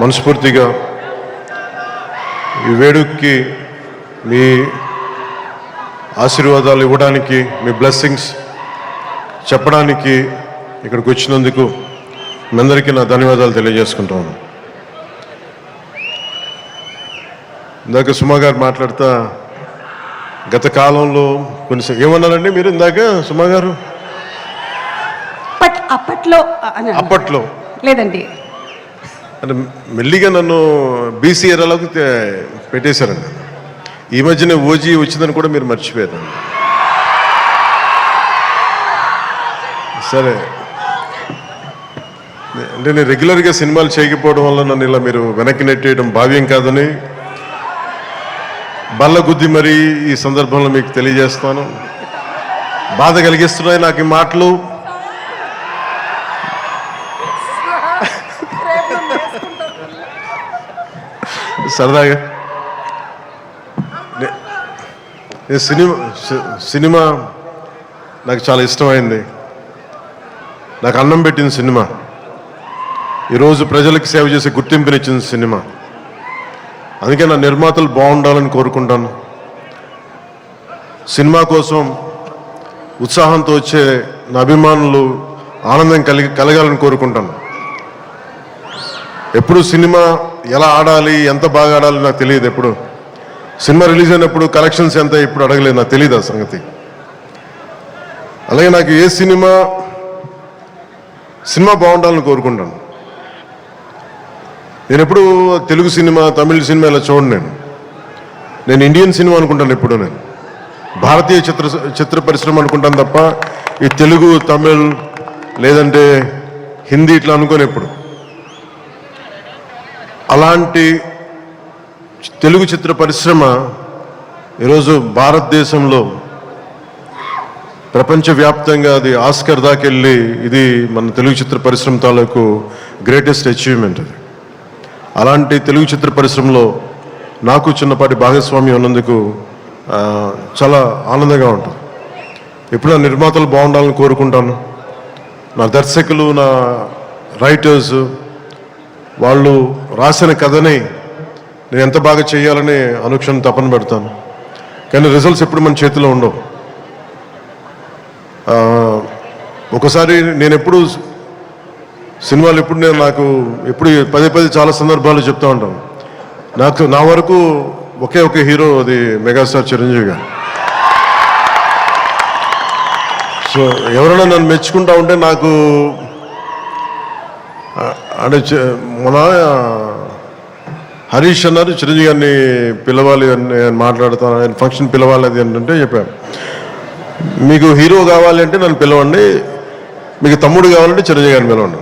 మనస్ఫూర్తిగా ఈ వేడుకకి మీ ఆశీర్వాదాలు ఇవ్వడానికి, మీ బ్లెస్సింగ్స్ చెప్పడానికి ఇక్కడికి వచ్చినందుకు మీ అందరికీ నా ధన్యవాదాలు తెలియజేసుకుంటాను. ఇందాక సుమా గారు మాట్లాడుతా గత కాలంలో కొన్ని ఏమన్నారండి మీరు ఇందాక సుమా గారు? అప్పట్లో లేదండి, అంటే మెల్లిగా నన్ను బీసీ ఏరాలకు పెట్టేశారండి. ఈ మధ్యనే ఓజీ వచ్చిందని కూడా మీరు మర్చిపోయారు. సరే, అంటే నేను రెగ్యులర్గా సినిమాలు చేయకపోవడం వల్ల నన్ను ఇలా మీరు వెనక్కి నెట్టేయడం భావ్యం కాదని బల్ల గుద్ది మరీ ఈ సందర్భంలో మీకు తెలియజేస్తాను. బాధ కలిగిస్తున్నాయి నాకు ఈ మాటలు. సరదాగా సినిమా నాకు చాలా ఇష్టమైంది. నాకు అన్నం పెట్టిన సినిమా, ఈరోజు ప్రజలకు సేవ చేసే గుర్తింపునిచ్చిన సినిమా. అందుకే నా నిర్మాతలు బాగుండాలని కోరుకుంటాను. సినిమా కోసం ఉత్సాహంతో వచ్చే నా అభిమానులు ఆనందం కలగాలని కోరుకుంటాను. ఎప్పుడు సినిమా ఎలా ఆడాలి, ఎంత బాగా ఆడాలి నాకు తెలియదు. ఎప్పుడు సినిమా రిలీజ్ అయినప్పుడు కలెక్షన్స్ ఎంత ఇప్పుడు అడగలేదు, నాకు తెలియదు ఆ సంగతి. అలాగే నాకు ఏ సినిమా బాగుండాలని కోరుకుంటాను. నేను ఎప్పుడు తెలుగు సినిమా, తమిళ సినిమా ఇలా చూడండి. నేను ఇండియన్ సినిమా అనుకుంటాను. ఎప్పుడు నేను భారతీయ చిత్ర పరిశ్రమ అనుకుంటాను తప్ప ఈ తెలుగు, తమిళ్ లేదంటే హిందీ ఇట్లా అనుకోని ఎప్పుడు. అలాంటి తెలుగు చిత్ర పరిశ్రమ ఈరోజు భారతదేశంలో ప్రపంచవ్యాప్తంగా అది ఆస్కర్ దాకెళ్ళి ఇది మన తెలుగు చిత్ర పరిశ్రమ తాలూకు గ్రేటెస్ట్ అచీవ్మెంట్ అది. అలాంటి తెలుగు చిత్ర పరిశ్రమలో నాకు చిన్నపాటి భాగస్వామ్యం ఉన్నందుకు చాలా ఆనందంగా ఉంటుంది. ఎప్పుడు నా నిర్మాతలు బాగుండాలని కోరుకుంటాను. నా దర్శకులు, నా రైటర్స్ వాళ్ళు రాసిన కథని నేను ఎంత బాగా చేయాలని అనుక్షణం తపన పెడతాను. కానీ రిజల్ట్స్ ఎప్పుడు మన చేతిలో ఉండవు. ఒకసారి నేను ఎప్పుడు సినిమాలు నాకు ఎప్పుడు పదే చాలా సందర్భాలు చెప్తూ ఉంటాను. నా వరకు ఒకే ఒక హీరో, అది మెగాస్టార్ చిరంజీవి గారు. సో ఎవరైనా నన్ను మెచ్చుకుంటా ఉంటే నాకు అంటే మన హరీష్ అన్నారు చిరంజీవి గారిని పిలవాలి అని మాట్లాడుతాను, ఆయన ఫంక్షన్ పిలవాలి అది అంటే చెప్పాను. మీకు హీరో కావాలి అంటే నన్ను పిలవండి, మీకు తమ్ముడు కావాలంటే చిరంజీవి గారిని పిలవండి.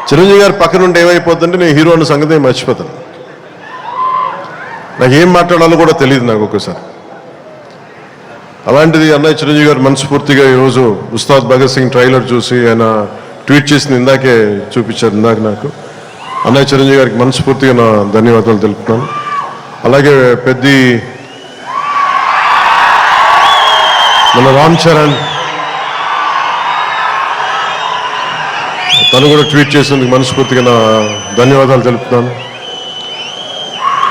చిరంజీవి గారు పక్కన ఉంటే ఏమైపోతుందంటే నేను హీరో అన్న సంగతి మర్చిపోతాను. నాకు ఏం మాట్లాడాలో కూడా తెలియదు నాకు ఒక్కసారి. అలాంటిది అన్నయ్య చిరంజీవి గారు మనస్ఫూర్తిగా ఈరోజు ఉస్తాద్ భగత్ సింగ్ ట్రైలర్ చూసి ఆయన ట్వీట్ చేసింది ఇందాకే చూపించారు. నాకు అన్నయ్య చిరంజీవి గారికి మనస్ఫూర్తిగా నా ధన్యవాదాలు తెలుపుతున్నాను. అలాగే మన రామ్ చరణ్ తను కూడా ట్వీట్ చేసినందుకు మనస్ఫూర్తిగా నా ధన్యవాదాలు తెలుపుతున్నాను.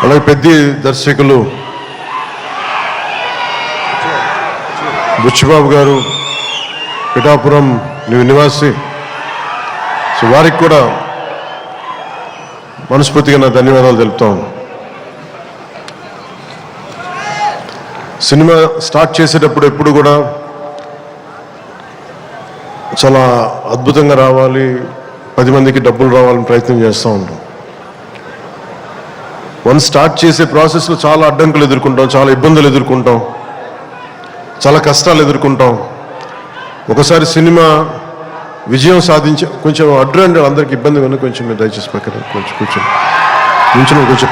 అలాగే దర్శకులు బుచ్చిబాబు గారు, పిఠాపురం నివాసి, సో వారికి కూడా మనస్ఫూర్తిగా నా ధన్యవాదాలు తెలుపుతాను. సినిమా స్టార్ట్ చేసేటప్పుడు ఎప్పుడు కూడా చాలా అద్భుతంగా రావాలి, 10 మందికి డబ్బులు రావాలని ప్రయత్నం చేస్తూ ఉంటాం. స్టార్ట్ చేసే ప్రాసెస్లో చాలా అడ్డంకులు ఎదుర్కొంటాం, చాలా ఇబ్బందులు ఎదుర్కొంటాం, చాలా కష్టాలు ఎదుర్కొంటాం. ఒకసారి సినిమా విజయం సాధించి కొంచెం అడ్డు అందరికి ఇబ్బంది కనుక కొంచెం మీరు దయచేసి పక్కన కొంచెం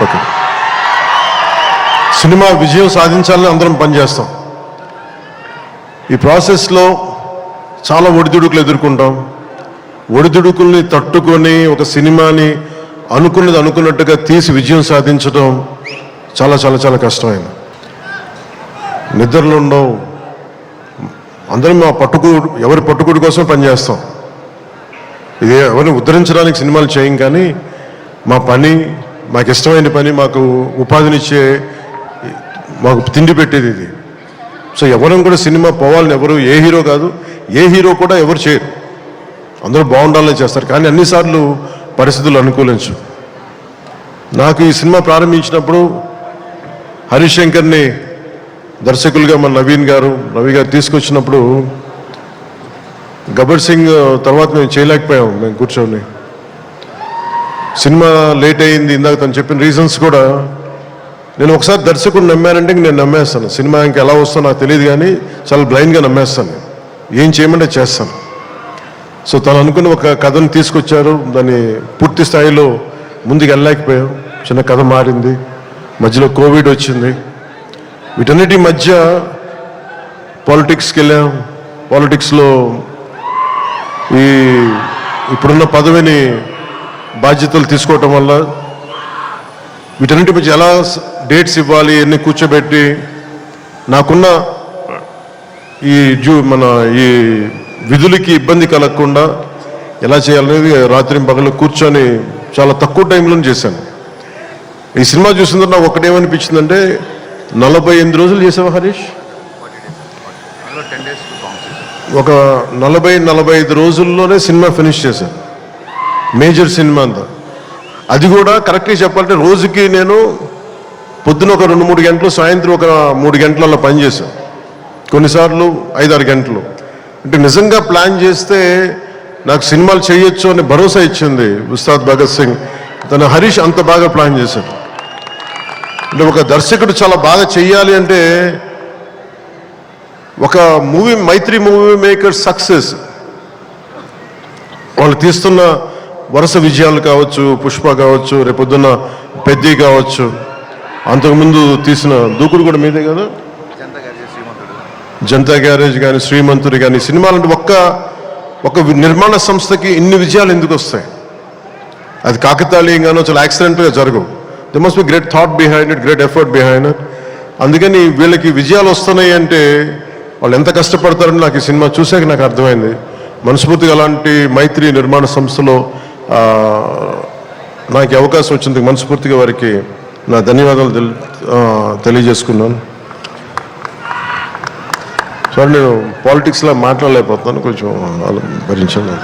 పక్కన. సినిమా విజయం సాధించాలని అందరం పనిచేస్తాం. ఈ ప్రాసెస్లో చాలా ఒడిదుడుకులు ఎదుర్కొంటాం. ఒడిదుడుకుల్ని తట్టుకొని ఒక సినిమాని అనుకున్నట్టుగా తీసి విజయం సాధించడం చాలా చాలా చాలా కష్టమైంది. నిద్రలు ఉండవు. అందరం ఎవరి పట్టుకుడి కోసం పనిచేస్తాం. ఇది ఎవరిని ఉద్ధరించడానికి సినిమాలు చేయం, కానీ మా పని, మాకు ఇష్టమైన పని, మాకు ఉపాధినిచ్చే, మాకు తిండి పెట్టేది ఇది. సో ఎవరం కూడా సినిమా పోవాలని ఎవరు, ఏ హీరో కాదు, ఏ హీరో కూడా ఎవరు చేయరు, అందరూ బాగుండాలని చేస్తారు. కానీ అన్నిసార్లు పరిస్థితులు అనుకూలించు. నాకు ఈ సినిమా ప్రారంభించినప్పుడు హరీష్ శంకర్ని దర్శకులుగా మన రవి గారు తీసుకొచ్చినప్పుడు గబ్బర్ సింగ్ తర్వాత మేము చేయలేకపోయాం, మేము కూర్చొని. సినిమా లేట్ అయింది, ఇందాక తను చెప్పిన రీజన్స్ కూడా. నేను ఒకసారి దర్శకుడు నమ్మానంటే నేను నమ్మేస్తాను. సినిమా ఇంకా ఎలా వస్తుందో నాకు తెలియదు, కానీ చాలా బ్లైండ్గా నమ్మేస్తాను. ఏం చేయమంటే చేస్తాను. సో తను అనుకున్న ఒక కథను తీసుకొచ్చారు, దాన్ని పూర్తి స్థాయిలో ముందుకు వెళ్ళలేకపోయాం. చిన్న కథ మారింది, మధ్యలో కోవిడ్ వచ్చింది. వీటన్నిటి మధ్య పాలిటిక్స్కి వెళ్ళాం. పాలిటిక్స్లో ఇప్పుడున్న పదవిని, బాధ్యతలు తీసుకోవటం వల్ల వీటన్నిటి మధ్య ఎలా డేట్స్ ఇవ్వాలి, ఎన్ని కూర్చోబెట్టి నాకున్న మన ఈ విధులకి ఇబ్బంది కలగకుండా ఎలా చేయాలనేది రాత్రి పగలు కూర్చొని చాలా తక్కువ టైంలో చేశాను. ఈ సినిమా చూసిన తర్వాత నాకు ఒకటేమనిపించిందంటే, 48 రోజులు చేసావా హరీష్? ఒక 40-45 రోజుల్లోనే సినిమా ఫినిష్ చేశాను, మేజర్ సినిమా అంతా. అది కూడా కరెక్ట్గా చెప్పాలంటే రోజుకి నేను పొద్దున ఒక 2-3 గంటలు, సాయంత్రం ఒక 3 గంటలు అలా పనిచేశాను. కొన్నిసార్లు 5-6 గంటలు. అంటే నిజంగా ప్లాన్ చేస్తే నాకు సినిమాలు చేయొచ్చు అని భరోసా ఇచ్చింది ఉస్తాద్ భగత్ సింగ్. తన హరీష్ అంత బాగా ప్లాన్ చేశాడు. అంటే ఒక దర్శకుడు చాలా బాగా చెయ్యాలి అంటే, ఒక మైత్రి మూవీ మేకర్ సక్సెస్, వాళ్ళు తీస్తున్న వరుస విజయాలు కావచ్చు, పుష్ప కావచ్చు, రేపొద్దున్న పెద్ది కావచ్చు, అంతకుముందు తీసిన దూకుడు కూడా మీదే కదా, జనతా గ్యారేజ్ కానీ, శ్రీమంతుడు కానీ, సినిమాలంటే ఒక నిర్మాణ సంస్థకి ఇన్ని విజయాలు ఎందుకు వస్తాయి? అది కాకతాళీయంగానో చాలా యాక్సిడెంట్గా జరగవు. They must be great thought behind it, great effort behind it. అందుకని వీళ్ళకి విజయాలు వస్తున్నాయి అంటే వాళ్ళు ఎంత కష్టపడతారని నాకు ఈ సినిమా చూసాక నాకు అర్థమైంది. మనస్ఫూర్తిగా అలాంటి మైత్రి నిర్మాణ సంస్థలో నాకు అవకాశం వచ్చినందుకు మనస్ఫూర్తిగా వారికి నా ధన్యవాదాలు తెలియజేసుకున్నాను. సార్, నేను పాలిటిక్స్లో మాట్లాడలేకపోతున్నాను, కొంచెం భరించండి.